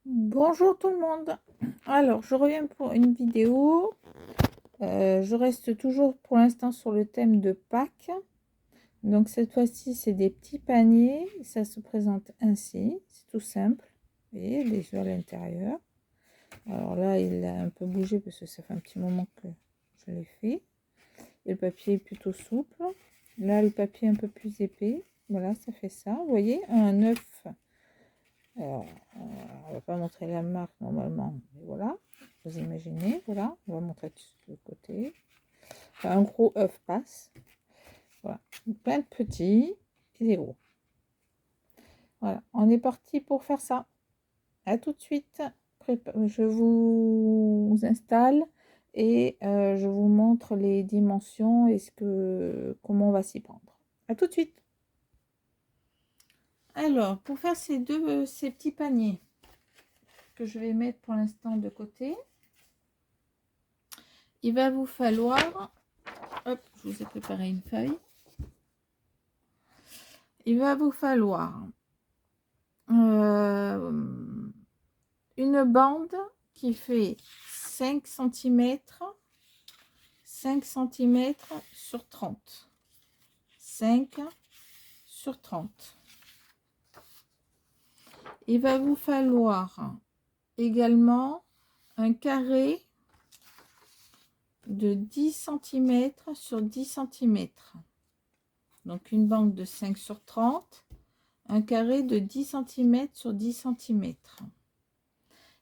Bonjour tout le monde. Alors, je reviens pour une vidéo. Je reste toujours pour l'instant sur le thème de Pâques. Donc cette fois-ci, c'est des petits paniers. Ça se présente ainsi. C'est tout simple. Vous voyez, les œufs à l'intérieur. Alors là, il a un peu bougé parce que ça fait un petit moment que je l'ai fait. Et le papier est plutôt souple. Là, le papier est un peu plus épais. Voilà, ça fait ça. Vous voyez, un œuf. Alors, on va pas montrer la marque normalement, mais voilà, vous imaginez, voilà, on va montrer de l'autre côté. Enfin, un gros œuf passe, voilà, plein de petits et des gros. Voilà, on est parti pour faire ça. À tout de suite. Je vous installe et je vous montre les dimensions et comment on va s'y prendre. À tout de suite. Alors, pour faire ces petits paniers que je vais mettre pour l'instant de côté, il va vous falloir, hop, je vous ai préparé une feuille. Il va vous falloir une bande qui fait 5 cm, 5 cm sur 30. 5 sur 30. Il va vous falloir également un carré de 10 cm sur 10 cm. Donc une bande de 5 sur 30, un carré de 10 cm sur 10 cm.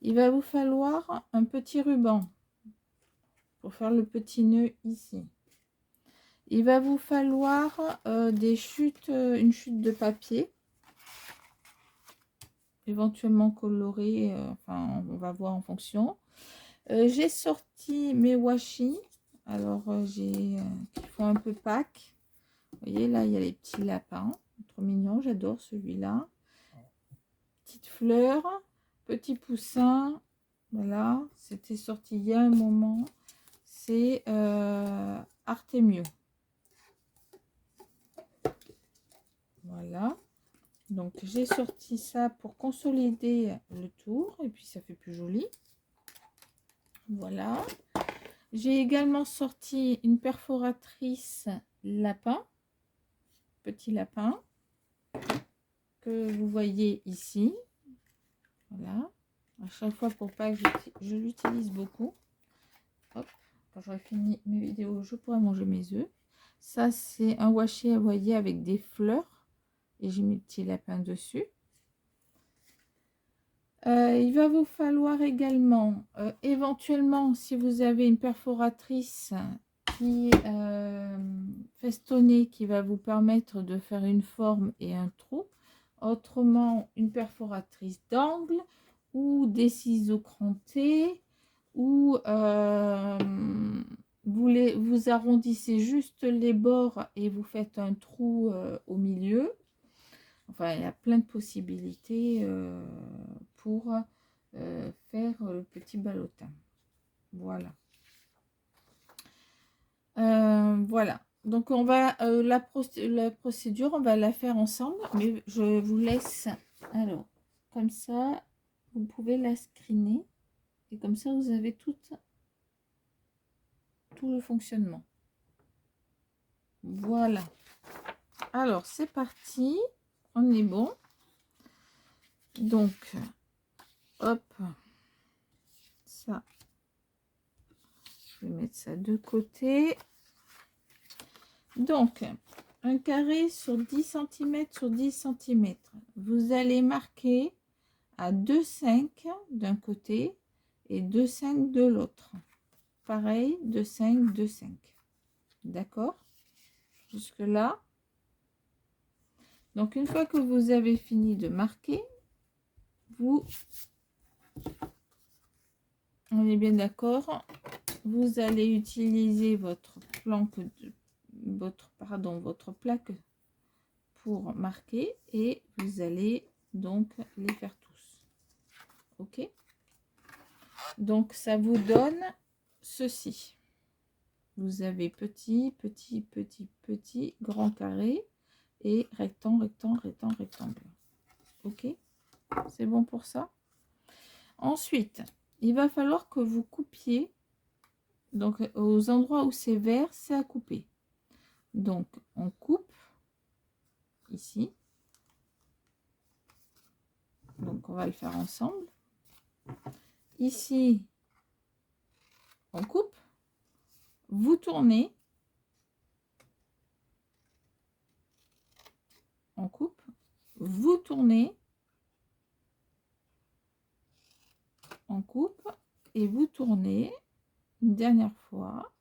Il va vous falloir un petit ruban pour faire le petit nœud ici. Il va vous falloir une chute de papier, éventuellement colorée, enfin on va voir en fonction. J'ai sorti mes washi, alors qui font un peu Pâques. Vous voyez là, il y a les petits lapins, trop mignon, j'adore celui-là. Petites fleurs, petits poussins, voilà, c'était sorti il y a un moment. C'est Artemio. Voilà, donc j'ai sorti ça pour consolider le tour et puis ça fait plus joli. Voilà, j'ai également sorti une perforatrice lapin, petit lapin que vous voyez ici. Voilà, à chaque fois pour pas que je l'utilise beaucoup. Hop, quand j'aurai fini mes vidéos, je pourrai manger mes œufs. Ça, c'est un washi hawaïen avec des fleurs. Et j'ai mis le petit lapin dessus. Il va vous falloir également, éventuellement, si vous avez une perforatrice qui festonnée, qui va vous permettre de faire une forme et un trou. Autrement, une perforatrice d'angle ou des ciseaux crantés ou vous arrondissez juste les bords et vous faites un trou au milieu. Enfin, il y a plein de possibilités pour faire le petit ballotin. Voilà. Voilà. Donc, on va la procédure, on va la faire ensemble, mais je vous laisse. Alors, comme ça, vous pouvez la screener et comme ça, vous avez tout le fonctionnement. Voilà. Alors, c'est parti. On est bon. Donc, hop, ça, je vais mettre ça de côté. Donc, un carré sur 10 cm sur 10 cm. Vous allez marquer à 2,5 d'un côté et 2,5 de l'autre. Pareil, 2,5, 2,5. D'accord? Jusque là. Donc, une fois que vous avez fini de marquer, on est bien d'accord, vous allez utiliser votre votre plaque pour marquer et vous allez donc les faire tous. Ok, donc ça vous donne ceci. Vous avez petit, petit, petit, petit, grand carré et rectangle, rectangle, rectangle, rectangle. Ok, c'est bon pour ça. Ensuite, il va falloir que vous coupiez. Donc, aux endroits où c'est vert, c'est à couper. Donc, on coupe ici. Donc, on va le faire ensemble. Ici, on coupe. Vous tournez. On coupe. Vous tournez. On coupe. Et vous tournez une dernière fois.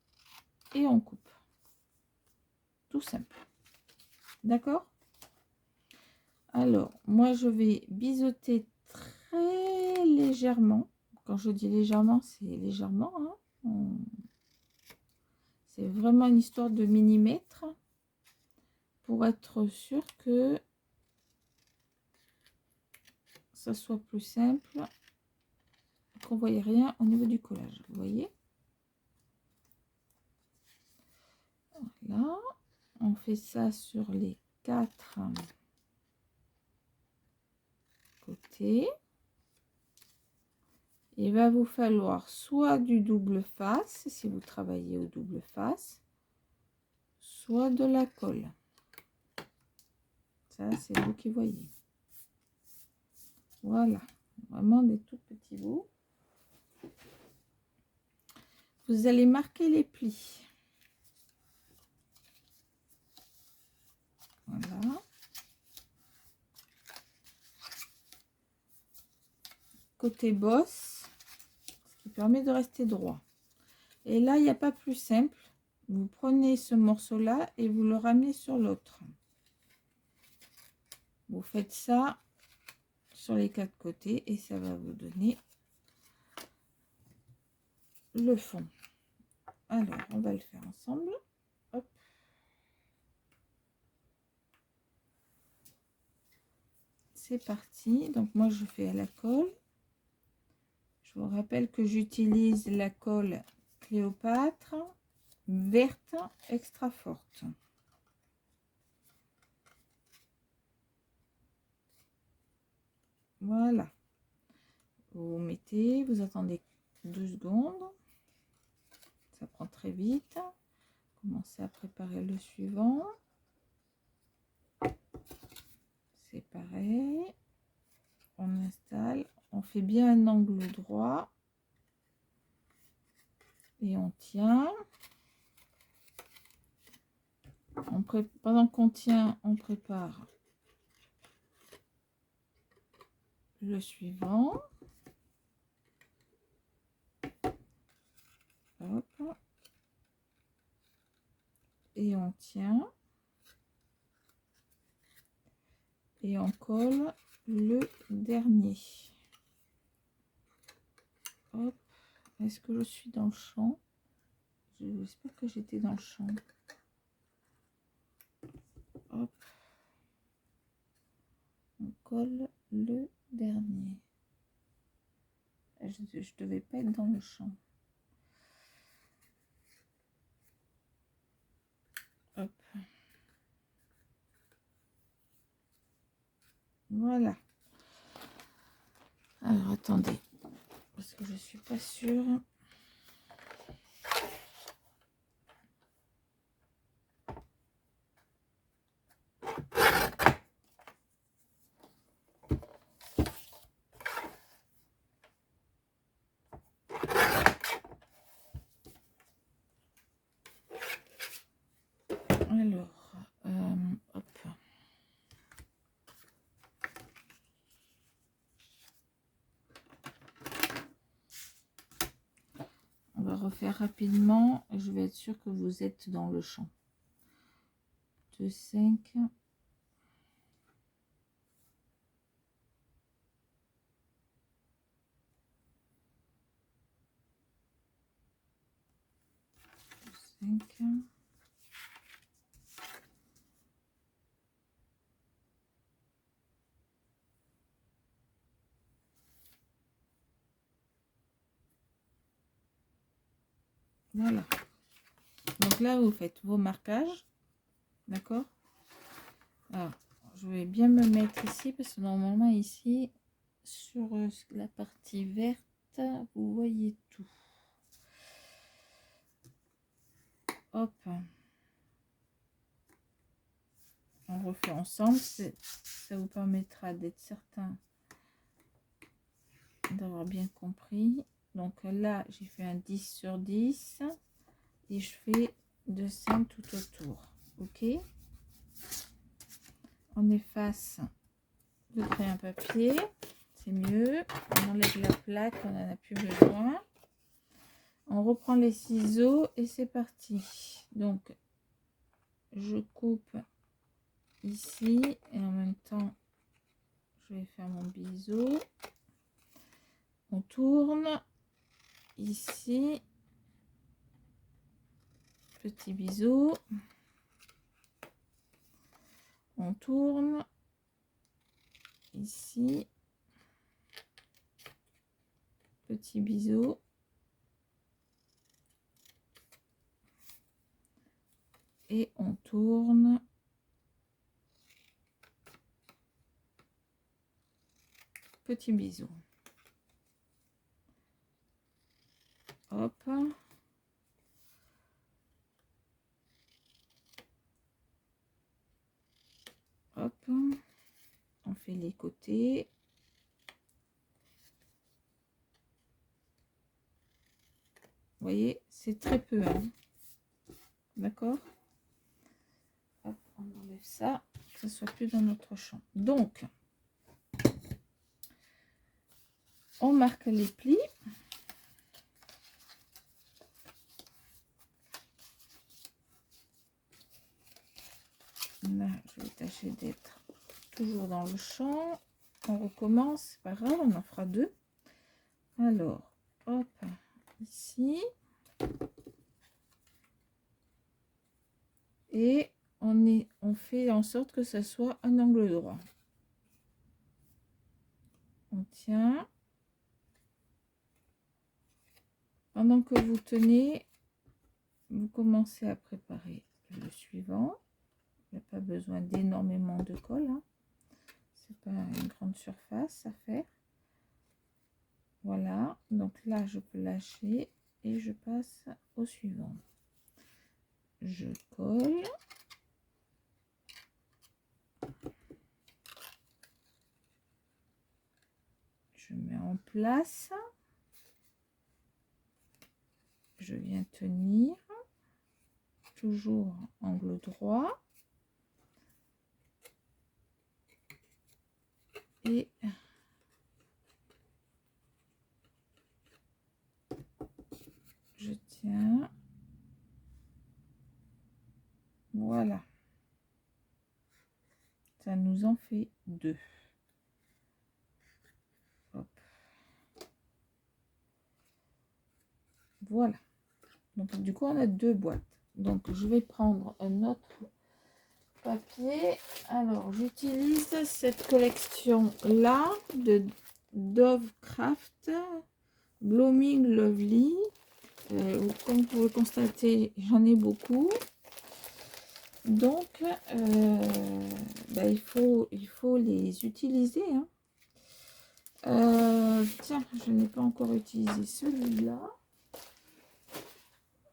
Et on coupe. Tout simple. D'accord? Alors, moi, je vais biseauter très légèrement. Quand je dis légèrement, c'est légèrement. Hein. C'est vraiment une histoire de millimètres pour être sûr que ça soit plus simple, qu'on ne voyait rien au niveau du collage. Vous voyez? Voilà. On fait ça sur les 4 côtés. Il va vous falloir soit du double face, si vous travaillez au double face, soit de la colle. Ça, c'est vous qui voyez. Voilà, vraiment des tout petits bouts. Vous allez marquer les plis. Voilà. Côté bosse, ce qui permet de rester droit. Et là, il n'y a pas plus simple. Vous prenez ce morceau-là et vous le ramenez sur l'autre. Vous faites ça sur les 4 côtés et ça va vous donner le fond. Alors, on va le faire ensemble. Hop. C'est parti. Donc, moi, je fais à la colle. Je vous rappelle que j'utilise la colle Cléopâtre verte extra forte. Voilà. Vous mettez, vous attendez 2 secondes. Ça prend très vite. Commencez à préparer le suivant. C'est pareil. On installe. On fait bien un angle droit. Et on tient. Pendant qu'on tient, on prépare le suivant. Hop. Et on tient. Et on colle le dernier. Hop. Est-ce que je suis dans le champ? J'espère que j'étais dans le champ. Hop. On colle le dernier. Je devais pas être dans le champ. Hop. Voilà. Alors attendez, parce que je suis pas sûre. Alors, hop. On va refaire rapidement. Je vais être sûre que vous êtes dans le champ. 2, 5. Voilà. Donc là, vous faites vos marquages. D'accord? Alors, je vais bien me mettre ici parce que normalement, ici, sur la partie verte, vous voyez tout. Hop. On refait ensemble, ça vous permettra d'être certain d'avoir bien compris. Donc là, j'ai fait un 10 sur 10 et je fais de 5 tout autour. Ok. On efface le crayon papier, c'est mieux. On enlève la plaque, on n'en a plus besoin. On reprend les ciseaux et c'est parti. Donc, je coupe ici et en même temps, je vais faire mon biseau. On tourne ici, petit biseau. On tourne ici, petit biseau. Et on tourne. Petit bisou. Hop. Hop. On fait les côtés. Vous voyez, c'est très peu. Hein. D'accord? Hop, on enlève ça, que ce soit plus dans notre champ. Donc, on marque les plis. Là, je vais tâcher d'être toujours dans le champ. On recommence, c'est pas grave, on en fera deux. Alors, hop, ici. Et on fait en sorte que ça soit un angle droit. On tient. Pendant que vous tenez, vous commencez à préparer le suivant. Il n'y a pas besoin d'énormément de colle. Hein. C'est pas une grande surface à faire. Voilà. Donc là, je peux lâcher et je passe au suivant. Je colle. Je mets en place. Je viens tenir. Toujours angle droit. Et je tiens. Voilà. Ça nous en fait deux. Hop. Voilà. Donc du coup, on a deux boîtes. Donc je vais prendre un autre papier. Alors j'utilise cette collection là de Dove Craft Blooming Lovely. Comme vous pouvez constater, j'en ai beaucoup. Donc il faut les utiliser. Hein. Tiens, je n'ai pas encore utilisé celui-là.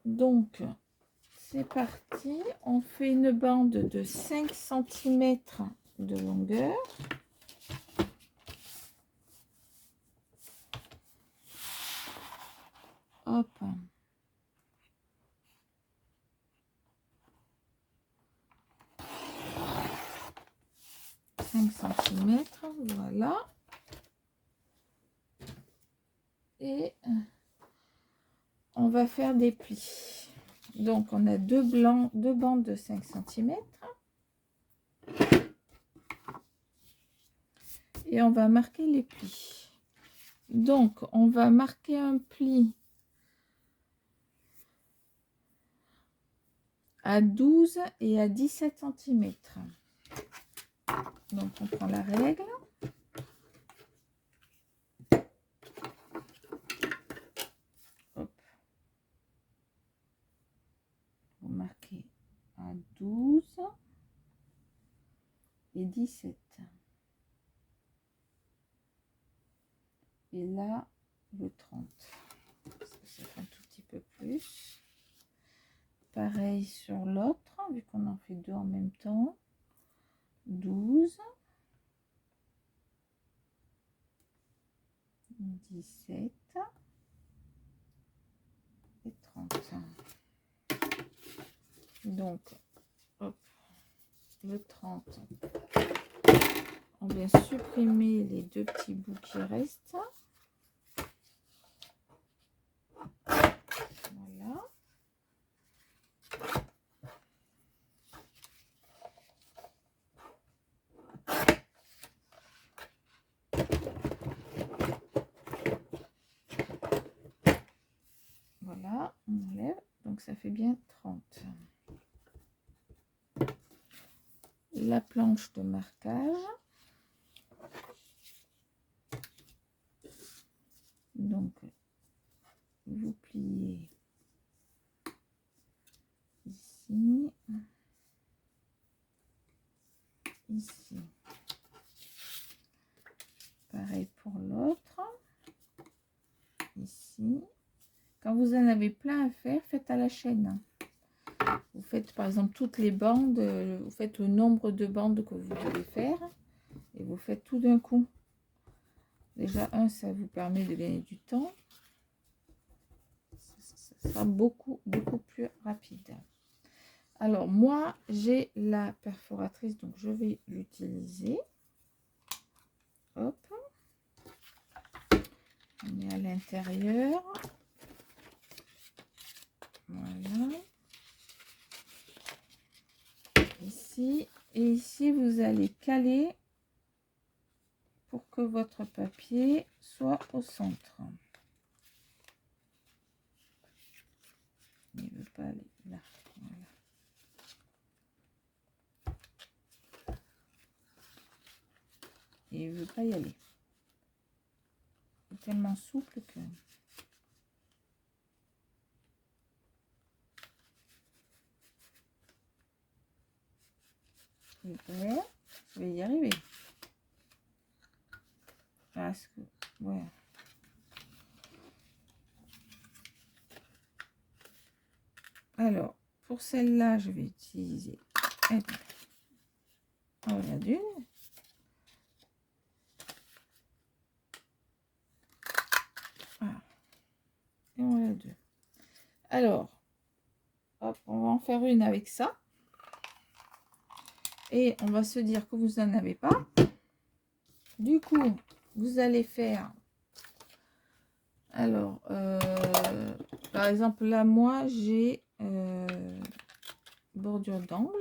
Donc, c'est parti. On fait une bande de 5 cm de longueur. Hop. Centimètres, voilà. Et on va faire des plis. Donc, on a deux bandes de 5 cm. Et on va marquer les plis. Donc, on va marquer un pli à 12 et à 17 cm. Donc, on prend la règle. Hop. Vous marquez à 12 et 17. et là le 30. Parce que ça fait un tout petit peu plus. Pareil sur l'autre, vu qu'on en fait deux en même temps. 12, 17 et 30. Donc, hop, le 30. On vient supprimer les deux petits bouts qui restent. Voilà. Voilà, on enlève. Donc, ça fait bien 30. La planche de marquage. Donc, vous pliez ici, ici. Pareil pour l'autre. Ici. Quand vous en avez plein à faire, faites à la chaîne. Vous faites par exemple toutes les bandes, vous faites le nombre de bandes que vous devez faire et vous faites tout d'un coup. Déjà, ça vous permet de gagner du temps. Ça sera beaucoup plus rapide. Alors, moi, j'ai la perforatrice, donc je vais l'utiliser. Hop. On est à l'intérieur. Voilà. Ici. Et ici, vous allez caler pour que votre papier soit au centre. Il ne veut pas aller là. Voilà. Et il ne veut pas y aller. C'est tellement souple que... Super. Je vais y arriver. Parce que... Ouais. Alors, pour celle-là, je vais utiliser... Voilà d'une. Voilà. Et voilà deux. Alors, hop, on va en faire une avec ça. Et on va se dire que vous n'en avez pas. Du coup, vous allez faire... Alors, par exemple, là, moi, j'ai bordure d'angle.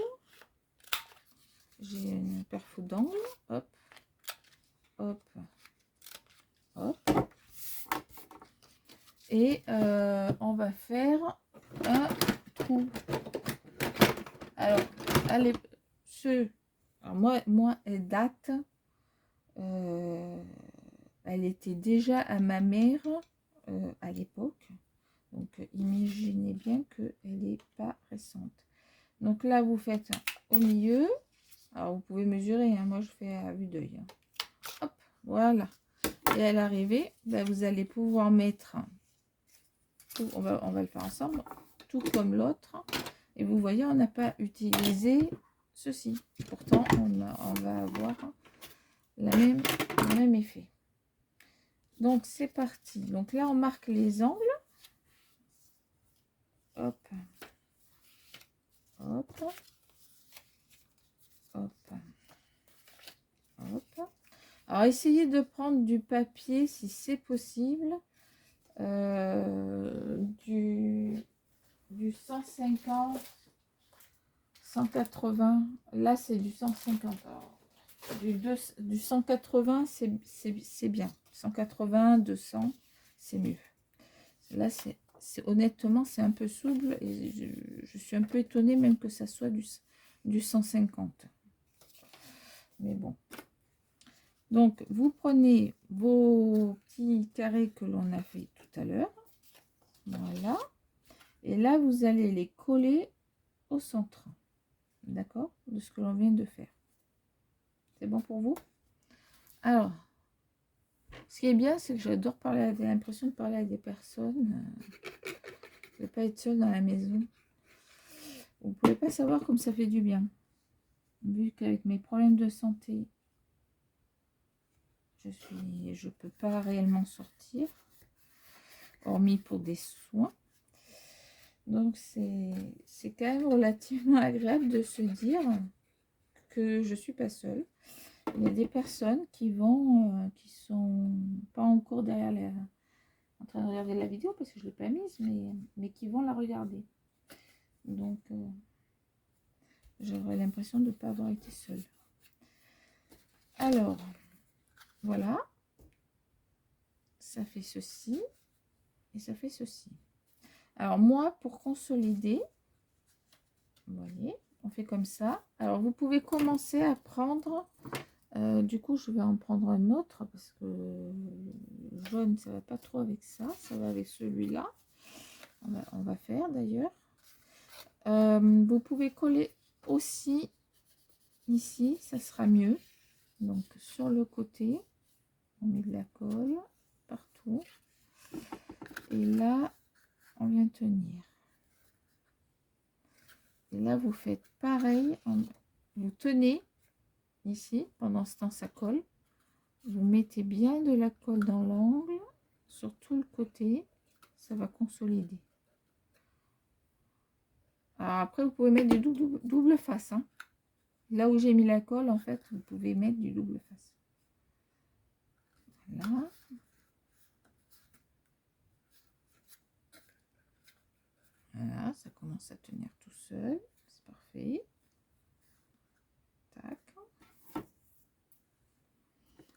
J'ai une perfo d'angle. Hop, hop, hop. Et on va faire un trou. Alors, allez, alors moi, elle date. Elle était déjà à ma mère à l'époque. Donc, imaginez bien qu'elle n'est pas récente. Donc là, vous faites au milieu. Alors, vous pouvez mesurer. Hein, moi, je fais à vue d'œil. Hop, voilà. Et à l'arrivée, ben, vous allez pouvoir mettre... Tout, on va le faire ensemble. Tout comme l'autre. Et vous voyez, on n'a pas utilisé ceci. Pourtant, on va avoir le même effet. Donc, c'est parti. Donc là, on marque les angles. Hop. Hop. Hop. Hop. Alors, essayez de prendre du papier, si c'est possible, du 150, 180. Là, c'est du 150. Alors, du 180, c'est bien. 180, 200, c'est mieux. Là, honnêtement, c'est un peu souple et je suis un peu étonnée même que ça soit du 150. Mais bon. Donc, vous prenez vos petits carrés que l'on a fait tout à l'heure. Voilà. Et là, vous allez les coller au centre. D'accord? De ce que l'on vient de faire. C'est bon pour vous? Alors, Ce qui est bien, c'est que j'adore parler, j'ai l'impression de parler à des personnes, de ne pas être seule dans la maison. Vous ne pouvez pas savoir comme ça fait du bien. Vu qu'avec mes problèmes de santé, je peux pas réellement sortir, hormis pour des soins. Donc c'est quand même relativement agréable de se dire que je suis pas seule. Il y a des personnes qui vont, qui sont pas encore derrière en train de regarder la vidéo parce que je l'ai pas mise, mais qui vont la regarder. Donc j'aurais l'impression de ne pas avoir été seule. Alors voilà, ça fait ceci et ça fait ceci. Alors moi, pour consolider, vous voyez, on fait comme ça. Alors vous pouvez commencer à prendre, du coup je vais en prendre un autre parce que jaune ça va pas trop avec ça, ça va avec celui-là. On va faire d'ailleurs. Vous pouvez coller aussi ici, ça sera mieux. Donc sur le côté, on met de la colle partout. Et là, on vient tenir. Et là, vous faites pareil. Vous tenez ici. Pendant ce temps, ça colle. Vous mettez bien de la colle dans l'angle. Sur tout le côté. Ça va consolider. Alors après, vous pouvez mettre du double face. Hein. Là où j'ai mis la colle, en fait, vous pouvez mettre du double face. Voilà. Voilà, ça commence à tenir tout seul. C'est parfait. Tac.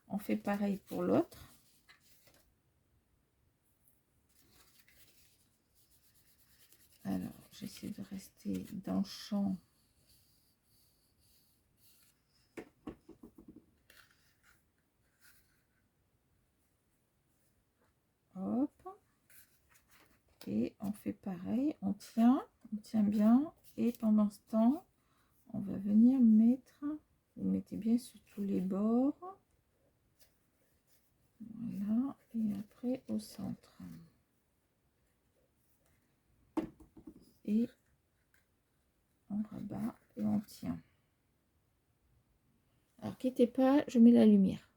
On fait pareil pour l'autre. Alors, j'essaie de rester dans le champ. Hop. Et on fait pareil. On tient bien. Et pendant ce temps, on va venir mettre, vous mettez bien sur tous les bords. Voilà. Et après au centre. Et on rabat et on tient. Alors quittez pas, je mets la lumière.